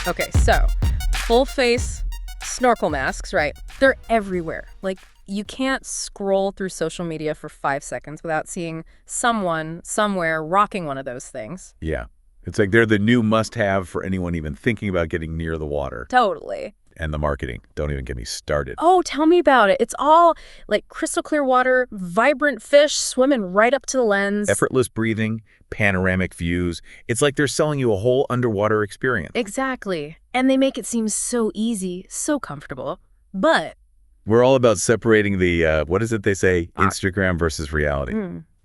Okay, so full face snorkel masks, right? They're everywhere. Like, you can't scroll through social media for 5 seconds without seeing someone somewhere rocking one of those things. Yeah. It's like they're the new must-have for anyone even thinking about getting near the water. Totally. And the marketing. Don't even get me started. Oh, tell me about it. It's all like crystal clear water, vibrant fish swimming right up to the lens. Effortless breathing, panoramic views. It's like they're selling you a whole underwater experience. Exactly. And they make it seem so easy, so comfortable. But We're all about separating the, what is it they say, Instagram versus reality.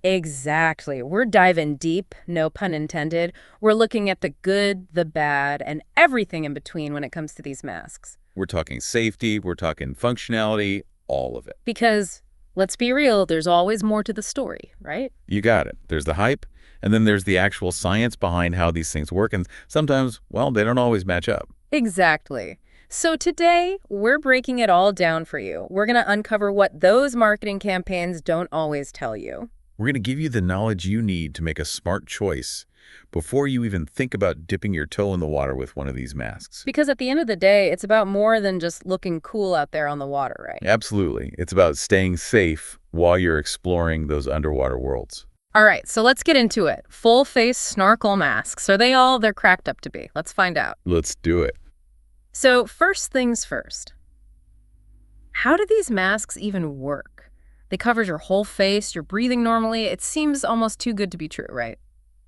exactly. We're diving deep, no pun intended. We're looking at the good, the bad, and everything in between when it comes to these masks. We're talking safety, we're talking functionality, all of it. Because, let's be real, there's always more to the story, right? You got it. There's the hype, and then there's the actual science behind how these things work, and sometimes, well, they don't always match up. Exactly. So today, we're breaking it all down for you. We're going to uncover what those marketing campaigns don't always tell you. We're going to give you the knowledge you need to make a smart choice before you even think about dipping your toe in the water with one of these masks. Because at the end of the day, it's about more than just looking cool out there on the water, right? Absolutely. It's about staying safe while you're exploring those underwater worlds. All right, so let's get into it. Full-face snorkel masks. Are they're cracked up to be? Let's find out. Let's do it. So first things first. How do these masks even work? They cover your whole face, you're breathing normally. It seems almost too good to be true, right?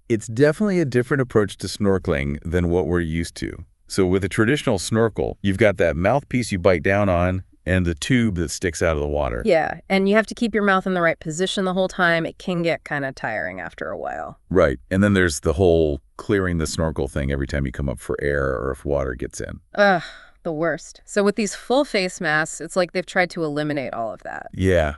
It's definitely a different approach to snorkeling than what we're used to. So with a traditional snorkel, you've got that mouthpiece you bite down on and the tube that sticks out of the water. Yeah, and you have to keep your mouth in the right position the whole time. It can get kind of tiring after a while. Right. And then there's the whole clearing the snorkel thing every time you come up for air or if water gets in. Ugh, the worst. So with these full face masks, it's like they've tried to eliminate all of that. Yeah.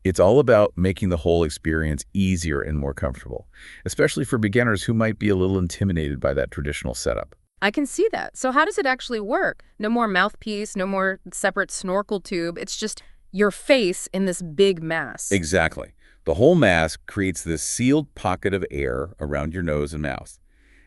It's all about making the whole experience easier and more comfortable, especially for beginners who might be a little intimidated by that traditional setup. I can see that. So how does it actually work? No more mouthpiece, no more separate snorkel tube. It's just your face in this big mask. Exactly. The whole mask creates this sealed pocket of air around your nose and mouth.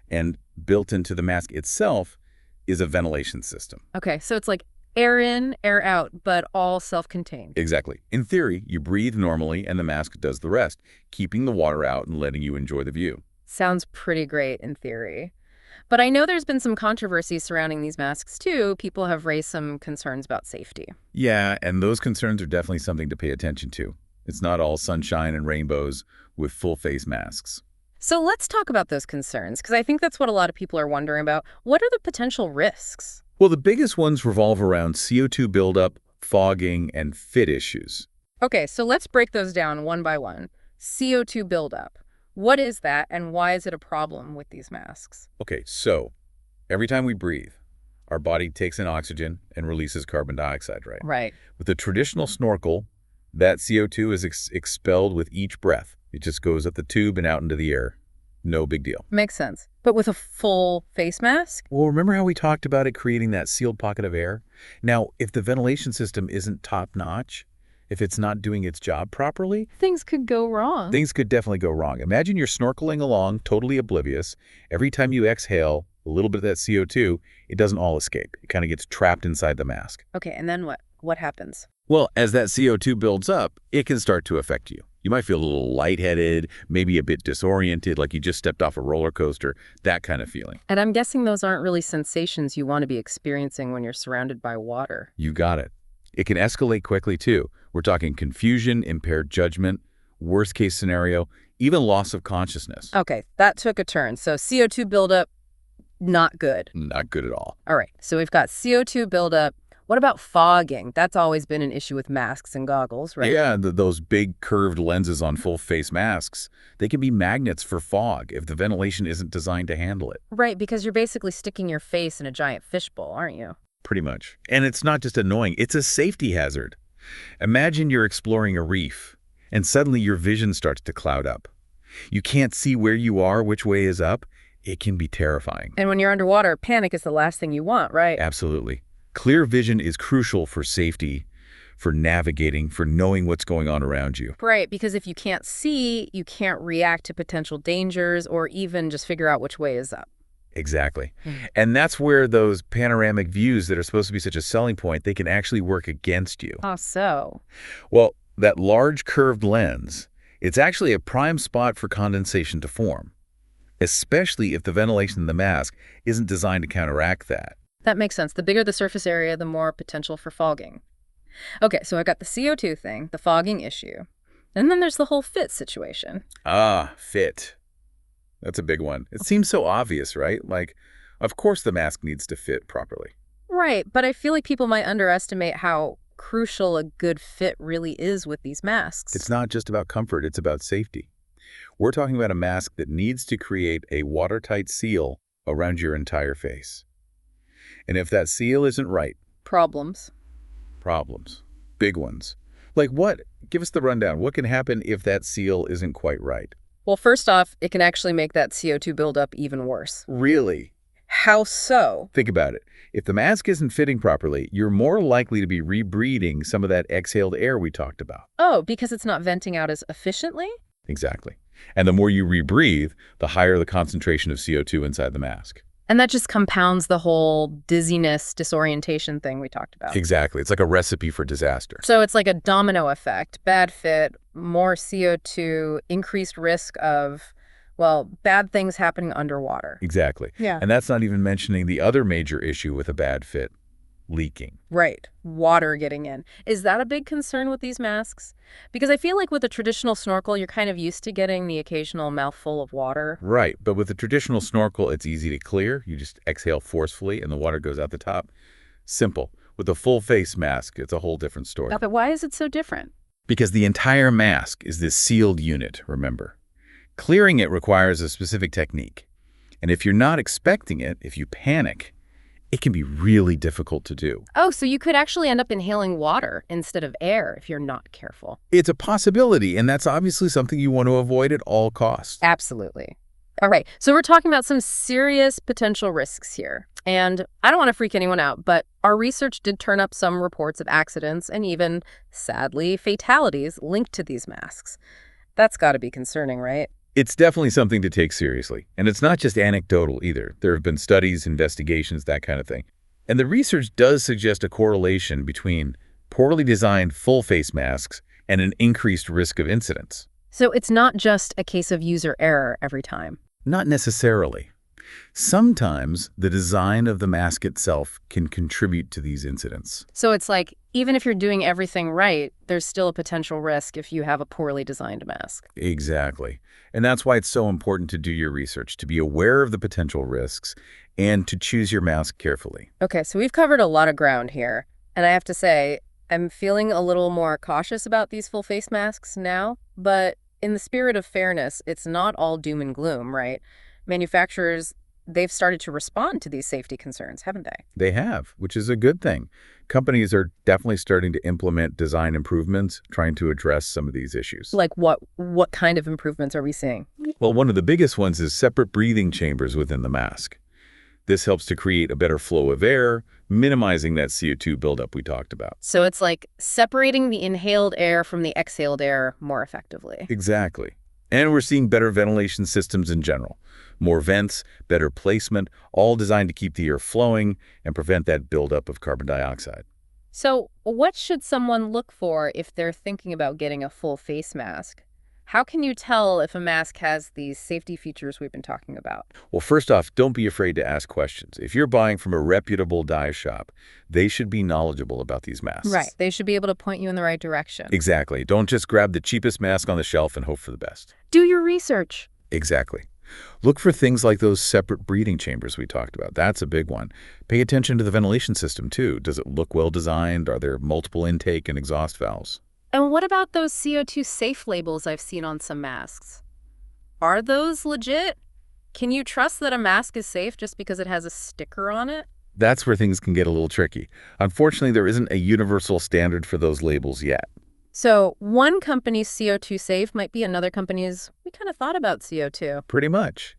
And built into the mask itself is a ventilation system. Okay, so it's like air in, air out, but all self-contained. Exactly. In theory, you breathe normally and the mask does the rest, keeping the water out and letting you enjoy the view. Sounds pretty great in theory. But I know there's been some controversy surrounding these masks too. People have raised some concerns about safety. Yeah, and those concerns are definitely something to pay attention to. It's not all sunshine and rainbows with full-face masks. So let's talk about those concerns, because I think that's what a lot of people are wondering about. What are the potential risks? Well, the biggest ones revolve around CO2 buildup, fogging, and fit issues. Okay, so let's break those down one by one. CO2 buildup. What is that, and why is it a problem with these masks? Okay, so every time we breathe, our body takes in oxygen and releases carbon dioxide, right? Right. With a traditional snorkel, that CO2 is expelled with each breath. It just goes up the tube and out into the air. No big deal. Makes sense. But with a full face mask? Well, remember how we talked about it creating that sealed pocket of air? Now, if the ventilation system isn't top-notch, if it's not doing its job properly, Things could go wrong. things could definitely go wrong. Imagine you're snorkeling along, totally oblivious. Every time you exhale a little bit of that CO2, it doesn't all escape. It kind of gets trapped inside the mask. Okay, and then what? What happens? Well, as that CO2 builds up, it can start to affect you. You might feel a little lightheaded, maybe a bit disoriented, like you just stepped off a roller coaster, that kind of feeling. And I'm guessing those aren't really sensations you want to be experiencing when you're surrounded by water. You got it. It can escalate quickly, too. We're talking confusion, impaired judgment, worst case scenario, even loss of consciousness. Okay, that took a turn. So CO2 buildup, not good. Not good at all. All right, so we've got CO2 buildup. What about fogging? That's always been an issue with masks and goggles, right? Yeah, those big curved lenses on full-face masks, they can be magnets for fog if the ventilation isn't designed to handle it. Right, because you're basically sticking your face in a giant fishbowl, aren't you? Pretty much. And it's not just annoying, it's a safety hazard. Imagine you're exploring a reef, and suddenly your vision starts to cloud up. You can't see where you are, which way is up. It can be terrifying. And when you're underwater, panic is the last thing you want, right? Absolutely. Clear vision is crucial for safety, for navigating, for knowing what's going on around you. Right, because if you can't see, you can't react to potential dangers or even just figure out which way is up. Exactly. Hmm. And that's where those panoramic views that are supposed to be such a selling point, they can actually work against you. Ah, so. Well, that large curved lens, it's actually a prime spot for condensation to form, especially if the ventilation in the mask isn't designed to counteract that. That makes sense. The bigger the surface area, the more potential for fogging. Okay, so I got the CO2 thing, the fogging issue. And then there's the whole fit situation. Ah, fit. That's a big one. It seems so obvious, right? Like, of course the mask needs to fit properly. Right, but I feel like people might underestimate how crucial a good fit really is with these masks. It's not just about comfort, it's about safety. We're talking about a mask that needs to create a watertight seal around your entire face. And if that seal isn't right, Problems. problems. Big ones. Like what? Give us the rundown. What can happen if that seal isn't quite right? Well, first off, it can actually make that CO2 buildup even worse. Really? How so? Think about it. If the mask isn't fitting properly, you're more likely to be rebreathing some of that exhaled air we talked about. Oh, because it's not venting out as efficiently? Exactly. And the more you rebreathe, the higher the concentration of CO2 inside the mask. And that just compounds the whole dizziness, disorientation thing we talked about. Exactly. It's like a recipe for disaster. So it's like a domino effect. Bad fit, more CO2, increased risk of, well, bad things happening underwater. Exactly. Yeah. And that's not even mentioning the other major issue with a bad fit, leaking. Right. Water getting in. Is that a big concern with these masks? Because I feel like with a traditional snorkel, you're kind of used to getting the occasional mouthful of water. Right. But with a traditional snorkel, it's easy to clear. You just exhale forcefully and the water goes out the top. Simple. With a full face mask, it's a whole different story. But why is it so different? Because the entire mask is this sealed unit, remember. Clearing it requires a specific technique. And if you're not expecting it, if you panic, it can be really difficult to do. Oh, so you could actually end up inhaling water instead of air if you're not careful. It's a possibility, and that's obviously something you want to avoid at all costs. Absolutely. All right, so we're talking about some serious potential risks here. And I don't want to freak anyone out, but our research did turn up some reports of accidents and even, sadly, fatalities linked to these masks. That's got to be concerning, right? It's definitely something to take seriously. And it's not just anecdotal either. There have been studies, investigations, that kind of thing. And the research does suggest a correlation between poorly designed full face masks and an increased risk of incidents. So it's not just a case of user error every time. Not necessarily. Sometimes the design of the mask itself can contribute to these incidents. So it's like, even if you're doing everything right, there's still a potential risk if you have a poorly designed mask. Exactly. And that's why it's so important to do your research, to be aware of the potential risks, and to choose your mask carefully. Okay, so we've covered a lot of ground here. And I have to say, I'm feeling a little more cautious about these full face masks now. But in the spirit of fairness, it's not all doom and gloom, right? Manufacturers, they've started to respond to these safety concerns, haven't they? They have, which is a good thing. Companies are definitely starting to implement design improvements, trying to address some of these issues. Like what kind of improvements are we seeing? Well, one of the biggest ones is separate breathing chambers within the mask. This helps to create a better flow of air, minimizing that CO2 buildup we talked about. So it's like separating the inhaled air from the exhaled air more effectively. Exactly. And we're seeing better ventilation systems in general. More vents, better placement, all designed to keep the air flowing and prevent that buildup of carbon dioxide. So what should someone look for if they're thinking about getting a full face mask? How can you tell if a mask has these safety features we've been talking about? Well, first off, don't be afraid to ask questions. If you're buying from a reputable dye shop, they should be knowledgeable about these masks. Right. They should be able to point you in the right direction. Exactly. Don't just grab the cheapest mask on the shelf and hope for the best. Do your research. Exactly. Look for things like those separate breathing chambers we talked about. That's a big one. Pay attention to the ventilation system, too. Does it look well designed? Are there multiple intake and exhaust valves? And what about those CO2 safe labels I've seen on some masks? Are those legit? Can you trust that a mask is safe just because it has a sticker on it? That's where things can get a little tricky. Unfortunately, there isn't a universal standard for those labels yet. So one company's CO2 safe might be another company's, we kind of thought about CO2. Pretty much.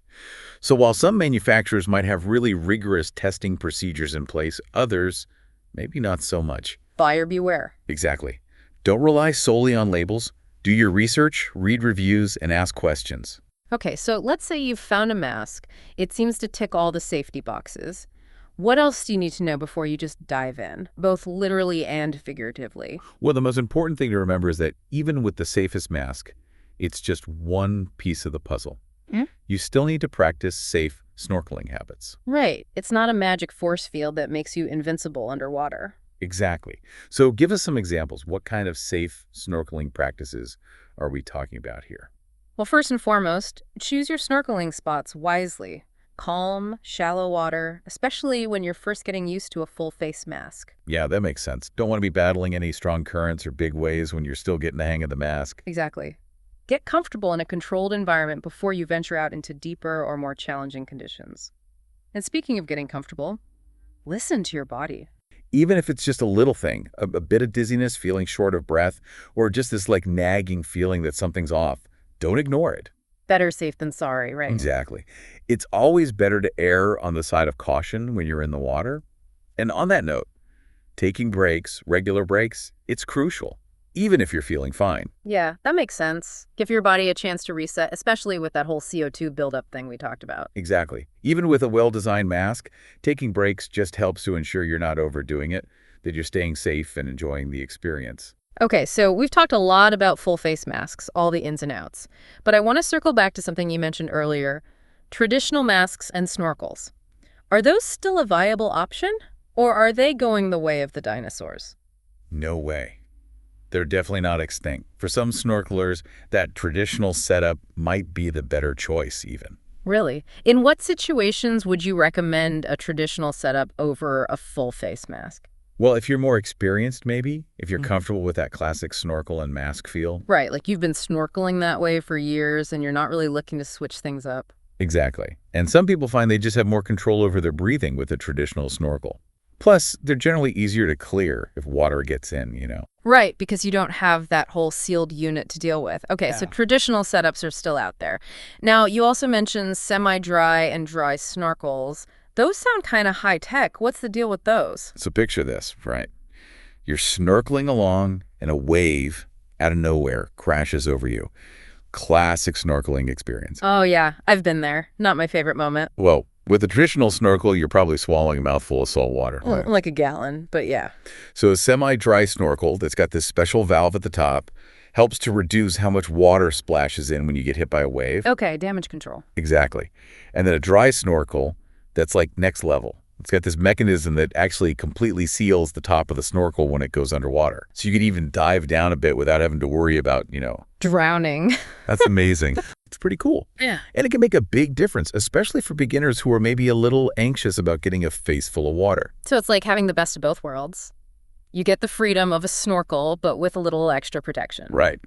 So while some manufacturers might have really rigorous testing procedures in place, others, maybe not so much. Buyer beware. Exactly. Don't rely solely on labels. Do your research, read reviews, and ask questions. Okay, so let's say you've found a mask. It seems to tick all the safety boxes. What else do you need to know before you just dive in, both literally and figuratively? Well, the most important thing to remember is that even with the safest mask, it's just one piece of the puzzle. Hmm? You still need to practice safe snorkeling habits. Right. It's not a magic force field that makes you invincible underwater. Exactly. So give us some examples. What kind of safe snorkeling practices are we talking about here? Well, first and foremost, choose your snorkeling spots wisely. Calm, shallow water, especially when you're first getting used to a full face mask. Yeah, that makes sense. Don't want to be battling any strong currents or big waves when you're still getting the hang of the mask. Exactly. Get comfortable in a controlled environment before you venture out into deeper or more challenging conditions. And speaking of getting comfortable, listen to your body. Even if it's just a little thing, a bit of dizziness, feeling short of breath, or just this like nagging feeling that something's off, don't ignore it. Better safe than sorry, right? Exactly. It's always better to err on the side of caution when you're in the water. And on that note, taking breaks, regular breaks, it's crucial, even if you're feeling fine. Yeah, that makes sense. Give your body a chance to reset, especially with that whole CO2 buildup thing we talked about. Exactly. Even with a well-designed mask, taking breaks just helps to ensure you're not overdoing it, that you're staying safe and enjoying the experience. Okay, so we've talked a lot about full face masks, all the ins and outs. But I want to circle back to something you mentioned earlier, traditional masks and snorkels. Are those still a viable option, or are they going the way of the dinosaurs? No way. They're definitely not extinct. For some snorkelers, that traditional setup might be the better choice even. Really? In what situations would you recommend a traditional setup over a full face mask? Well, if you're more experienced, maybe, if you're comfortable with that classic snorkel and mask feel. Right, like you've been snorkeling that way for years and you're not really looking to switch things up. Exactly. And some people find they just have more control over their breathing with a traditional snorkel. Plus, they're generally easier to clear if water gets in. Right, because you don't have that whole sealed unit to deal with. Okay, so traditional setups are still out there. Now, you also mentioned semi-dry and dry snorkels. Those sound kind of high-tech. What's the deal with those? So picture this, right? You're snorkeling along and a wave out of nowhere crashes over you. Classic snorkeling experience. Oh, yeah, I've been there. Not my favorite moment. Well, with a traditional snorkel, you're probably swallowing a mouthful of salt water. Well, like a gallon, but yeah. So a semi-dry snorkel that's got this special valve at the top helps to reduce how much water splashes in when you get hit by a wave. Okay, damage control. Exactly. And then a dry snorkel that's like next level. It's got this mechanism that actually completely seals the top of the snorkel when it goes underwater. So you could even dive down a bit without having to worry about, Drowning. That's amazing. It's pretty cool. Yeah. And it can make a big difference, especially for beginners who are maybe a little anxious about getting a face full of water. So it's like having the best of both worlds. You get the freedom of a snorkel, but with a little extra protection. Right.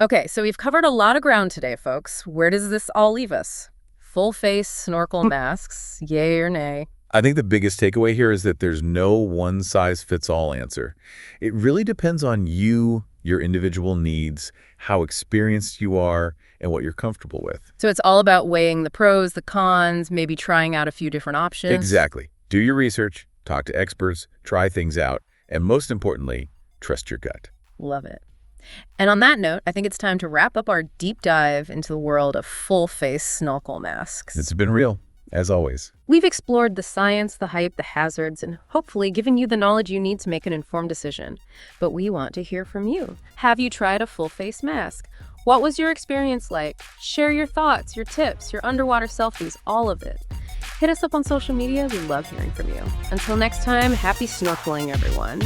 Okay, so we've covered a lot of ground today, folks. Where does this all leave us? Full face snorkel masks, yay or nay? I think the biggest takeaway here is that there's no one-size-fits-all answer. It really depends on you, your individual needs, how experienced you are, and what you're comfortable with. So it's all about weighing the pros, the cons, maybe trying out a few different options. Exactly. Do your research, talk to experts, try things out, and most importantly, trust your gut. Love it. And on that note, I think it's time to wrap up our deep dive into the world of full-face snorkel masks. It's been real, as always. We've explored the science, the hype, the hazards, and hopefully given you the knowledge you need to make an informed decision. But we want to hear from you. Have you tried a full-face mask? What was your experience like? Share your thoughts, your tips, your underwater selfies, all of it. Hit us up on social media. We love hearing from you. Until next time, happy snorkeling, everyone.